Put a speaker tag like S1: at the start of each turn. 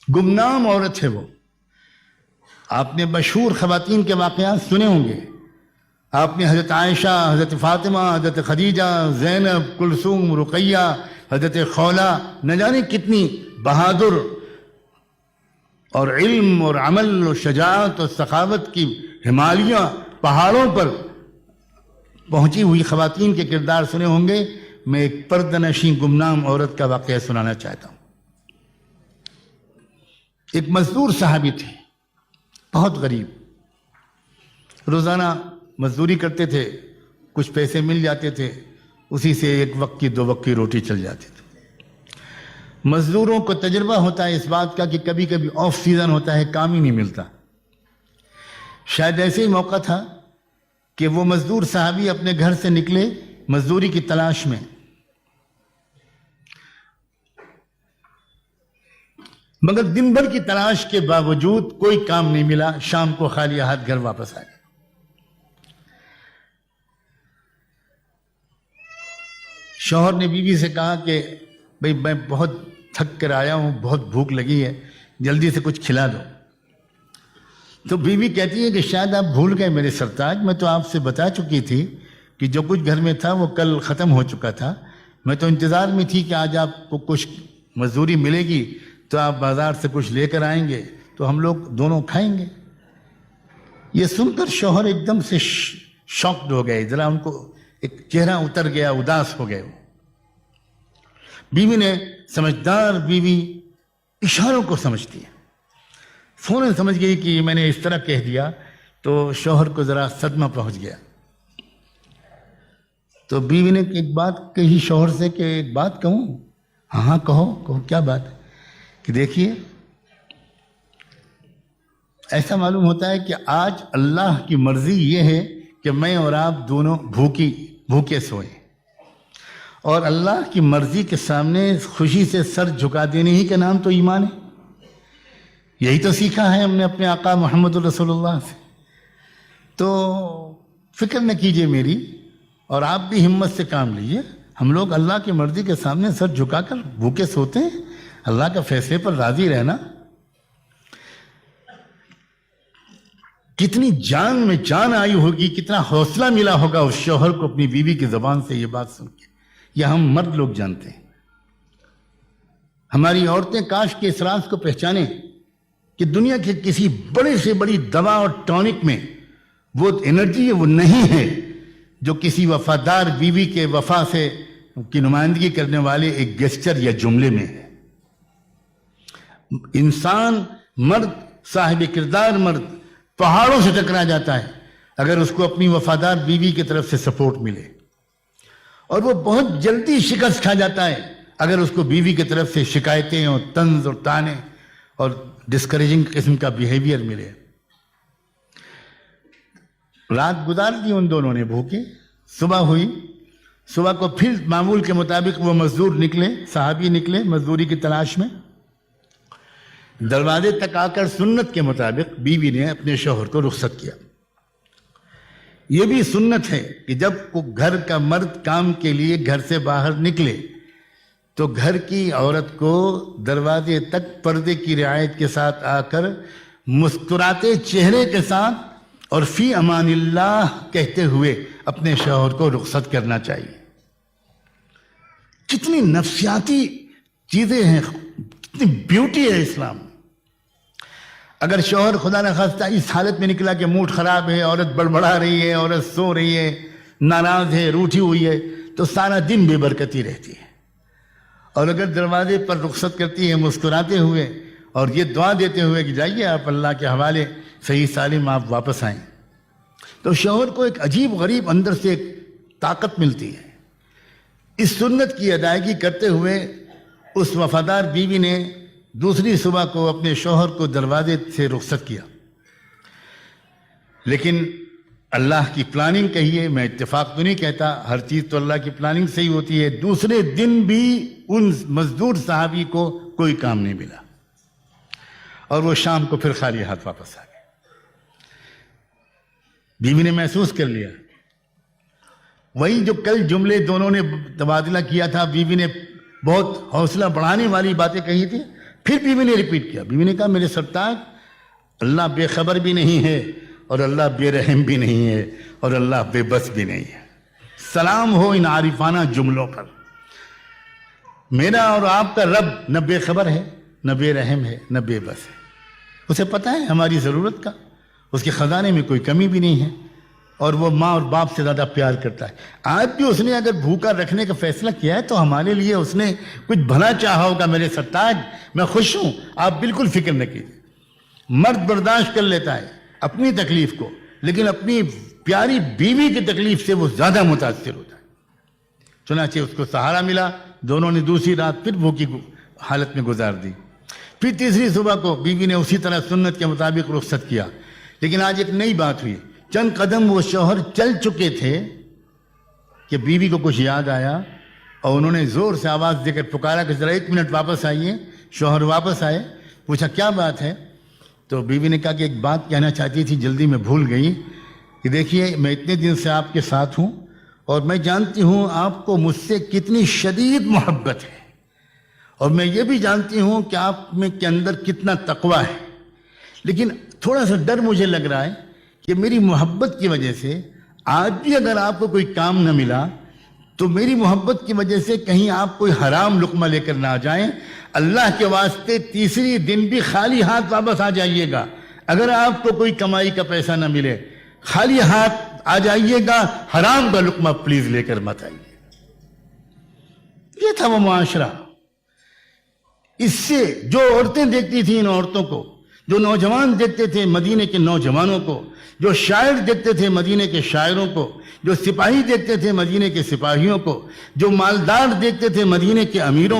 S1: गुमनाम औरत है वो। आपने मशहूर ख़वातीन के वाक़यात सुने होंगे। आपने हज़रत आयशा, हज़रत फ़ातिमा, हज़रत खदीजा, ज़ैनब, कुलसूम, रुक़ैया, हज़रत खौला, न जाने कितनी बहादुर और इल्म और अमल और शजाअत और सखावत की हिमालयाँ पहाड़ों पर पहुँची हुई ख़वातीन के किरदार सुने होंगे। मैं एक पर्दनशीं गुमनाम औरत का वाक़या सुनाना चाहता हूँ। एक मजदूर साहबी थे, बहुत गरीब, रोज़ाना मजदूरी करते थे, कुछ पैसे मिल जाते थे, उसी से एक वक्त की 2 वक्त की रोटी चल जाती थी। मजदूरों को तजुर्बा होता है इस बात का कि कभी कभी ऑफ सीजन होता है, काम ही नहीं मिलता। शायद ऐसे ही मौका था कि वो मजदूर साहबी अपने घर से निकले मजदूरी की तलाश में, मगर दिन भर की तलाश के बावजूद कोई काम नहीं मिला। शाम को खाली हाथ घर वापस आ गए। शौहर ने बीवी से कहा कि भाई मैं बहुत थक कर आया हूं, बहुत भूख लगी है, जल्दी से कुछ खिला दो। तो बीवी कहती है कि शायद आप भूल गए मेरे सरताज, मैं तो आपसे बता चुकी थी कि जो कुछ घर में था वो कल ख़त्म हो चुका था। मैं तो इंतज़ार में थी कि आज आपको कुछ मजदूरी मिलेगी तो आप बाज़ार से कुछ लेकर आएंगे तो हम लोग दोनों खाएंगे। ये सुनकर शौहर एकदम से शॉक्ड हो गए, जरा उनको एक चेहरा उतर गया, उदास हो गए। बीवी ने, समझदार बीवी इशारों को समझती है, फौरन समझ गई कि मैंने इस तरह कह दिया तो शौहर को जरा सदमा पहुंच गया। तो बीवी ने एक बात कही शौहर से कि एक बात कहूं? हाँ कहो कहो, क्या बात है? कि देखिए, ऐसा मालूम होता है कि आज अल्लाह की मर्जी ये है कि मैं और आप दोनों भूखे सोए, और अल्लाह की मर्जी के सामने खुशी से सर झुका देने ही का नाम तो ईमान है। यही तो सीखा है हमने अपने आका मोहम्मद रसूलुल्लाह से। तो फिक्र न कीजिए मेरी, और आप भी हिम्मत से काम लीजिए। हम लोग अल्लाह की मर्जी के सामने सर झुकाकर भूखे सोते हैं, अल्लाह के फैसले पर राजी रहना। कितनी जान में जान आई होगी, कितना हौसला मिला होगा उस शौहर को अपनी बीवी की जबान से ये बात सुन के। यह हम मर्द लोग जानते हैं। हमारी औरतें काश के इस राज को पहचाने कि दुनिया के किसी बड़े से बड़ी दवा और टॉनिक में वो एनर्जी है, वो नहीं है जो किसी वफादार बीवी के वफा से की नुमाइंदगी करने वाले एक गेस्चर या जुमले में है। इंसान, मर्द, साहिब किरदार मर्द पहाड़ों से टकरा जाता है अगर उसको अपनी वफादार बीवी की तरफ से सपोर्ट मिले, और वो बहुत जल्दी शिकस्त खा जाता है अगर उसको बीवी की तरफ से शिकायतें और तंज और ताने और डिस्करेजिंग किस्म का बिहेवियर मिले। रात गुजार दी उन दोनों ने भूखे। सुबह हुई, सुबह को फिर मामूल के मुताबिक वो मजदूर निकले, साहबी निकले मजदूरी की तलाश में। दरवाजे तक आकर सुन्नत के मुताबिक बीवी ने अपने शौहर को रुखसत किया। यह भी सुन्नत है कि जब घर का मर्द काम के लिए घर से बाहर निकले तो घर की औरत को दरवाजे तक पर्दे की रियायत के साथ आकर मुस्कुराते चेहरे के साथ और फी अमानिल्लाह कहते हुए अपने शौहर को रुखसत करना चाहिए। कितनी नफ्सियाती चीजें हैं, कितनी ब्यूटी है इस्लाम। अगर शौहर खुदा न खास्ता इस हालत में निकला कि मूड खराब है, औरत बड़बड़ा रही है, औरत सो रही है, नाराज है, रूठी हुई है, तो सारा दिन बेबरकती रहती है। और अगर दरवाजे पर रुखसत करती है मुस्कुराते हुए और ये दुआ देते हुए कि जाइए आप अल्लाह के हवाले, सही सालिम आप वापस आएं, तो शौहर को एक अजीब गरीब अंदर से एक ताकत मिलती है। इस सुन्नत की अदायगी करते हुए उस वफादार बीवी ने दूसरी सुबह को अपने शौहर को दरवाजे से रुखसत किया। लेकिन अल्लाह की प्लानिंग कहिए, मैं इत्तेफाक तो नहीं कहता, हर चीज़ तो अल्लाह की प्लानिंग से ही होती है। दूसरे दिन भी उन मजदूर साहबी को कोई काम नहीं मिला और वो शाम को फिर खाली हाथ वापस आ गए। बीवी ने महसूस कर लिया, वही जो कल जुमले दोनों ने तबादला किया था, बीवी ने बहुत हौसला बढ़ाने वाली बातें कही थी, پھر بیوی نے ریپیٹ کیا. بیوی نے کہا میرے سرتاج اللہ بے خبر بھی نہیں ہے اور اللہ بے رحم بھی نہیں ہے اور اللہ بے بس بھی نہیں ہے. سلام ہو ان عارفانہ جملوں پر. میرا اور آپ کا رب نہ بے خبر ہے نہ بے رحم ہے نہ بے بس ہے. اسے پتہ ہے ہماری ضرورت کا. اس کے خزانے میں کوئی کمی بھی نہیں ہے اور وہ ماں اور باپ سے زیادہ پیار کرتا ہے. آج بھی اس نے اگر بھوکا رکھنے کا فیصلہ کیا ہے تو ہمارے لیے اس نے کچھ بھلا چاہا ہوگا. میرے سرتاج میں خوش ہوں, آپ بالکل فکر نہ کیجیے. مرد برداشت کر لیتا ہے اپنی تکلیف کو, لیکن اپنی پیاری بیوی کی تکلیف سے وہ زیادہ متاثر ہوتا ہے. چنانچہ اس کو سہارا ملا. دونوں نے دوسری رات پھر بھوکی حالت میں گزار دی. پھر تیسری صبح کو بیوی نے اسی طرح سنت کے مطابق رخصت کیا. لیکن آج ایک نئی بات ہوئی. چند قدم وہ شوہر چل چکے تھے کہ بیوی کو کچھ یاد آیا اور انہوں نے زور سے آواز دے کر پکارا کہ ذرا 1 منٹ واپس آئیے. شوہر واپس آئے. پوچھا کیا بات ہے؟ تو بیوی نے کہا کہ ایک بات کہنا چاہتی تھی, جلدی میں بھول گئی. کہ دیکھیے میں اتنے دن سے آپ کے ساتھ ہوں اور میں جانتی ہوں آپ کو مجھ سے کتنی شدید محبت ہے, اور میں یہ بھی جانتی ہوں کہ آپ میں کے اندر کتنا تقویٰ ہے. لیکن تھوڑا سا ڈر مجھے لگ رہا ہے کہ میری محبت کی وجہ سے آج بھی اگر آپ کو کوئی کام نہ ملا تو میری محبت کی وجہ سے کہیں آپ کوئی حرام لقمہ لے کر نہ آ جائیں. اللہ کے واسطے تیسری دن بھی خالی ہاتھ واپس آ جائیے گا. اگر آپ کو کوئی کمائی کا پیسہ نہ ملے خالی ہاتھ آ جائیے گا, حرام کا لقمہ پلیز لے کر مت آئیے. یہ تھا وہ معاشرہ. اس سے جو عورتیں دیکھتی تھیں ان عورتوں کو, جو نوجوان دیکھتے تھے مدینے کے نوجوانوں کو, جو شاعر دیکھتے تھے مدینے کے شاعروں کو, جو سپاہی دیکھتے تھے مدینے کے سپاہیوں کو, جو مالدار دیکھتے تھے مدینے کے امیروں